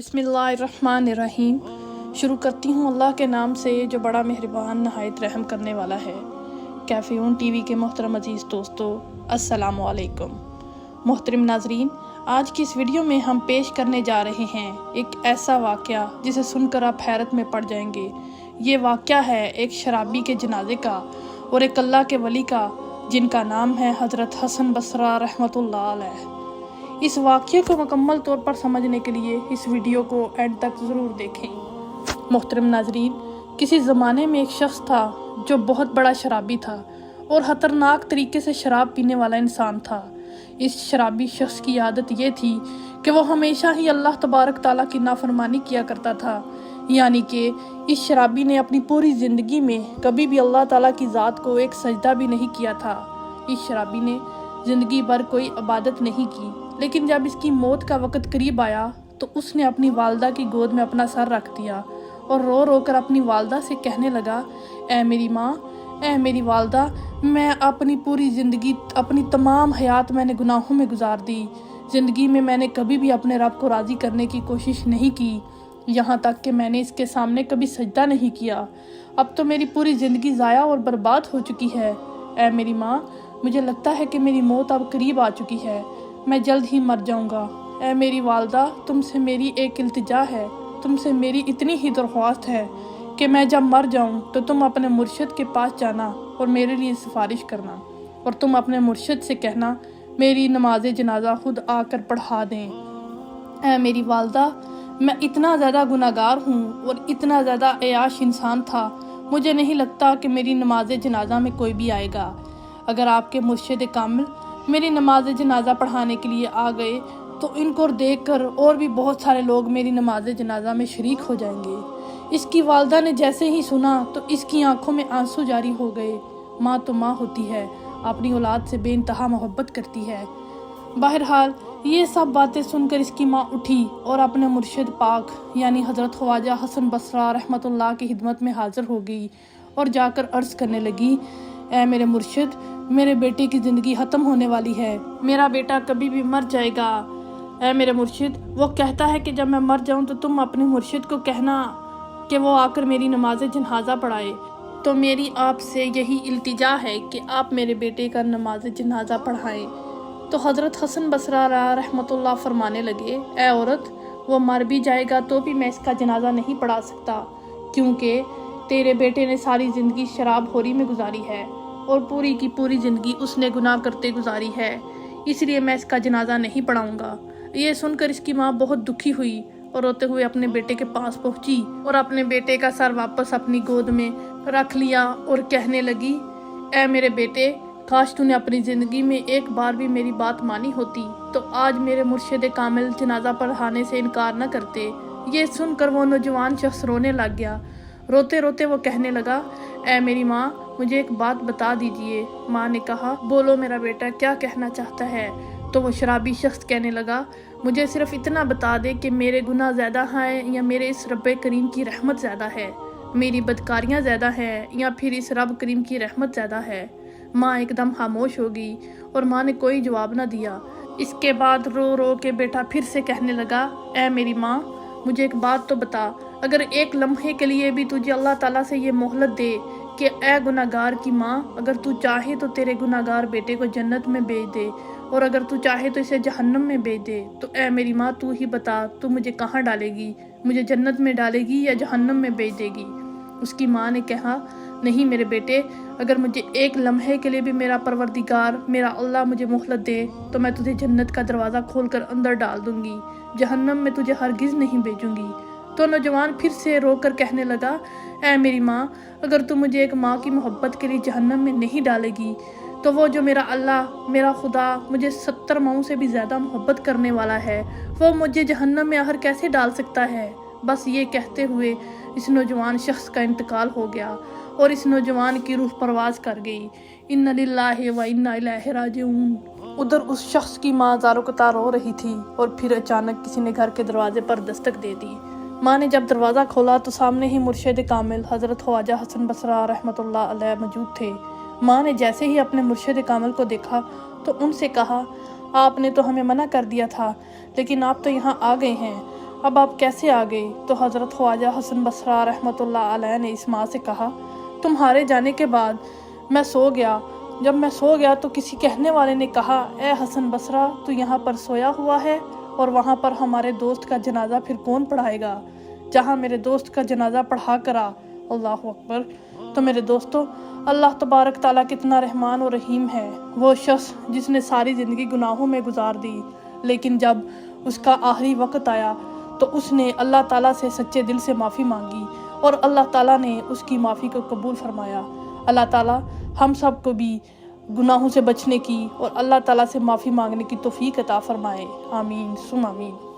बिस्मिल्लाहिर्रहमानिर्रहीम। शुरू करती हूँ अल्लाह के नाम से जो बड़ा मेहरबान नहायत रहम करने वाला है। कैफ़ीउन टीवी के मोहतरम अजीज़ दोस्तों, अस्सलामु अलैकुम। मोहतरम नाजरीन, आज की इस वीडियो में हम पेश करने जा रहे हैं एक ऐसा वाक़या जिसे सुनकर आप हैरत में पड़ जाएंगे। ये वाक़या है एक शराबी के जनाजे का और एक अल्लाह के वली का, जिनका नाम है हज़रत हसन बसरा रहमतुल्लाह अलैह। इस वाक़ये को मुकम्मल तौर पर समझने के लिए इस वीडियो को एंड तक ज़रूर देखें। मोहतरम नाजरीन, किसी ज़माने में एक शख्स था जो बहुत बड़ा शराबी था और ख़तरनाक तरीके से शराब पीने वाला इंसान था। इस शराबी शख्स की आदत ये थी कि वो हमेशा ही अल्लाह तबारक ताला की नाफरमानी किया करता था। यानी कि इस शराबी ने अपनी पूरी ज़िंदगी में कभी भी अल्लाह ताला की ज़ात को एक सजदा भी नहीं किया था। इस शराबी ने ज़िंदगी भर कोई इबादत नहीं की, लेकिन जब इसकी मौत का वक़्त करीब आया तो उसने अपनी वालदा की गोद में अपना सर रख दिया और रो रो कर अपनी वालदा से कहने लगा, ऐ मेरी माँ, ऐ मेरी वालदा, मैं अपनी पूरी ज़िंदगी, अपनी तमाम हयात मैंने गुनाहों में गुजार दी। ज़िंदगी में मैंने कभी भी अपने रब को राज़ी करने की कोशिश नहीं की, यहाँ तक कि मैंने इसके सामने कभी सजदा नहीं किया। अब तो मेरी पूरी ज़िंदगी ज़ाया और बर्बाद हो चुकी है। ऐ मेरी माँ, मुझे लगता है कि मेरी मौत अब करीब आ चुकी है, मैं जल्द ही मर जाऊंगा। ऐ मेरी वालदा, तुमसे मेरी एक इल्तिजा है, तुमसे मेरी इतनी ही दरख्वास्त है कि मैं जब मर जाऊं तो तुम अपने मुर्शिद के पास जाना और मेरे लिए सिफारिश करना, और तुम अपने मुर्शिद से कहना मेरी नमाज जनाजा खुद आकर पढ़ा दें। ऐ मेरी वालदा, मैं इतना ज़्यादा गुनाहगार हूँ और इतना ज़्यादा अयाश इंसान था, मुझे नहीं लगता कि मेरी नमाज जनाजा में कोई भी आएगा। अगर आपके मुर्शिद कामिल मेरी नमाज जनाजा पढ़ाने के लिए आ गए तो इनको देखकर और भी बहुत सारे लोग मेरी नमाज जनाजा में शरीक हो जाएंगे। इसकी वालदा ने जैसे ही सुना तो इसकी आंखों में आंसू जारी हो गए। माँ तो माँ होती है, अपनी औलाद से बेइंतहा मोहब्बत करती है। बहरहाल ये सब बातें सुनकर इसकी माँ उठी और अपने मुर्शिद पाक यानी हज़रत ख्वाजा हसन बसरा रहमतुल्लाह की खिदमत में हाज़िर हो गई और जाकर अर्ज़ करने लगी, ऐ मेरे मुर्शिद, मेरे बेटे की ज़िंदगी ख़त्म होने वाली है, मेरा बेटा कभी भी मर जाएगा। ऐ मेरे मुर्शिद, वो कहता है कि जब मैं मर जाऊं तो तुम अपने मुर्शिद को कहना कि वो आकर मेरी नमाज जनाजा पढ़ाए। तो मेरी आपसे यही इल्तिजा है कि आप मेरे बेटे का नमाज जनाजा पढ़ाएं। तो हज़रत हसन बसरा रहमतुल्लाह फरमाने लगे, ऐ औरत, वो मर भी जाएगा तो भी मैं इसका जनाजा नहीं पढ़ा सकता, क्योंकि तेरे बेटे ने सारी ज़िंदगी शराब खोरी में गुजारी है और पूरी की पूरी ज़िंदगी उसने गुनाह करते गुजारी है, इसलिए मैं इसका जनाजा नहीं पढ़ाऊंगा। ये सुनकर इसकी माँ बहुत दुखी हुई और रोते हुए अपने बेटे के पास पहुंची और अपने बेटे का सर वापस अपनी गोद में रख लिया और कहने लगी, ऐ मेरे बेटे, काश तूने अपनी ज़िंदगी में एक बार भी मेरी बात मानी होती तो आज मेरे मुर्शिद कामिल जनाजा पढ़ाने से इनकार न करते। ये सुनकर वो नौजवान शख्स रोने लग गया। रोते रोते वो कहने लगा, ऐ मेरी माँ, मुझे एक बात बता दीजिए। माँ ने कहा, बोलो मेरा बेटा, क्या कहना चाहता है? तो वो शराबी शख्स कहने लगा, मुझे सिर्फ इतना बता दे कि मेरे गुनाह ज़्यादा हैं या मेरे इस रब करीम की रहमत ज़्यादा है, मेरी बदकारियाँ ज़्यादा हैं या फिर इस रब करीम की रहमत ज़्यादा है। माँ एकदम खामोश हो गई और माँ ने कोई जवाब ना दिया। इसके बाद रो रो के बेटा फिर से कहने लगा, ऐ मेरी माँ, मुझे एक बात तो बता, अगर एक लम्हे के लिए भी तुझे अल्लाह ताला से ये मोहलत दे कि ऐ गुनाहगार की माँ, अगर तू चाहे तो तेरे गुनाहगार बेटे को जन्नत में भेज दे और अगर तू चाहे तो इसे जहन्नम में भेज दे, तो ऐ मेरी माँ, तू ही बता, तू मुझे कहाँ डालेगी? मुझे जन्नत में डालेगी या जहन्नम में भेज देगी? उसकी माँ ने कहा, नहीं मेरे बेटे, अगर मुझे एक लम्हे के लिए भी मेरा परवरदिगार, मेरा अल्लाह मुझे मोहलत दे तो मैं तुझे जन्नत का दरवाज़ा खोलकर अंदर डाल दूंगी, जहन्नम में तुझे हरगिज़ नहीं भेजूंगी। तो नौजवान फिर से रोकर कहने लगा, ऐ मेरी माँ, अगर तू मुझे एक माँ की मोहब्बत के लिए जहन्नम में नहीं डालेगी तो वो जो मेरा अल्लाह, मेरा खुदा मुझे 70 माओं से भी ज़्यादा मोहब्बत करने वाला है, वो मुझे जहन्नम में आखिर कैसे डाल सकता है? बस ये कहते हुए इस नौजवान शख्स का इंतकाल हो गया और इस नौजवान की रूह परवाज कर गई। इन्ना लिल्लाहि व इन्ना इलैहि राजिऊन। उधर उस शख्स की माँ ज़ारो कतार रो रही थी और फिर अचानक किसी ने घर के दरवाजे पर दस्तक दे दी। माँ ने जब दरवाज़ा खोला तो सामने ही मुर्शिद कामिल हज़रत ख्वाजा हसन बसरा रहमतुल्लाह अलैह मौजूद थे। माँ ने जैसे ही अपने मुर्शिद कामिल को देखा तो उनसे कहा, आपने तो हमें मना कर दिया था, लेकिन आप तो यहाँ आ गए हैं। اب آپ کیسے آ گئے؟ تو حضرت خواجہ حسن بصری رحمۃ اللہ علیہ نے اس ماں سے کہا تمہارے جانے کے بعد میں سو گیا، جب میں سو گیا تو کسی کہنے والے نے کہا اے حسن بصری تو یہاں پر سویا ہوا ہے اور وہاں پر ہمارے دوست کا جنازہ پھر کون پڑھائے گا؟ جہاں میرے دوست کا جنازہ پڑھا کرا۔ اللہ اکبر۔ تو میرے دوستو، اللہ تبارک تعالیٰ کتنا رحمان و رحیم ہے۔ وہ شخص جس نے ساری زندگی گناہوں میں گزار دی، لیکن جب اس کا آخری وقت آیا تو اس نے اللہ تعالیٰ سے سچے دل سے معافی مانگی اور اللہ تعالیٰ نے اس کی معافی کو قبول فرمایا۔ اللہ تعالیٰ ہم سب کو بھی گناہوں سے بچنے کی اور اللہ تعالیٰ سے معافی مانگنے کی توفیق عطا فرمائے۔ آمین ثم آمین۔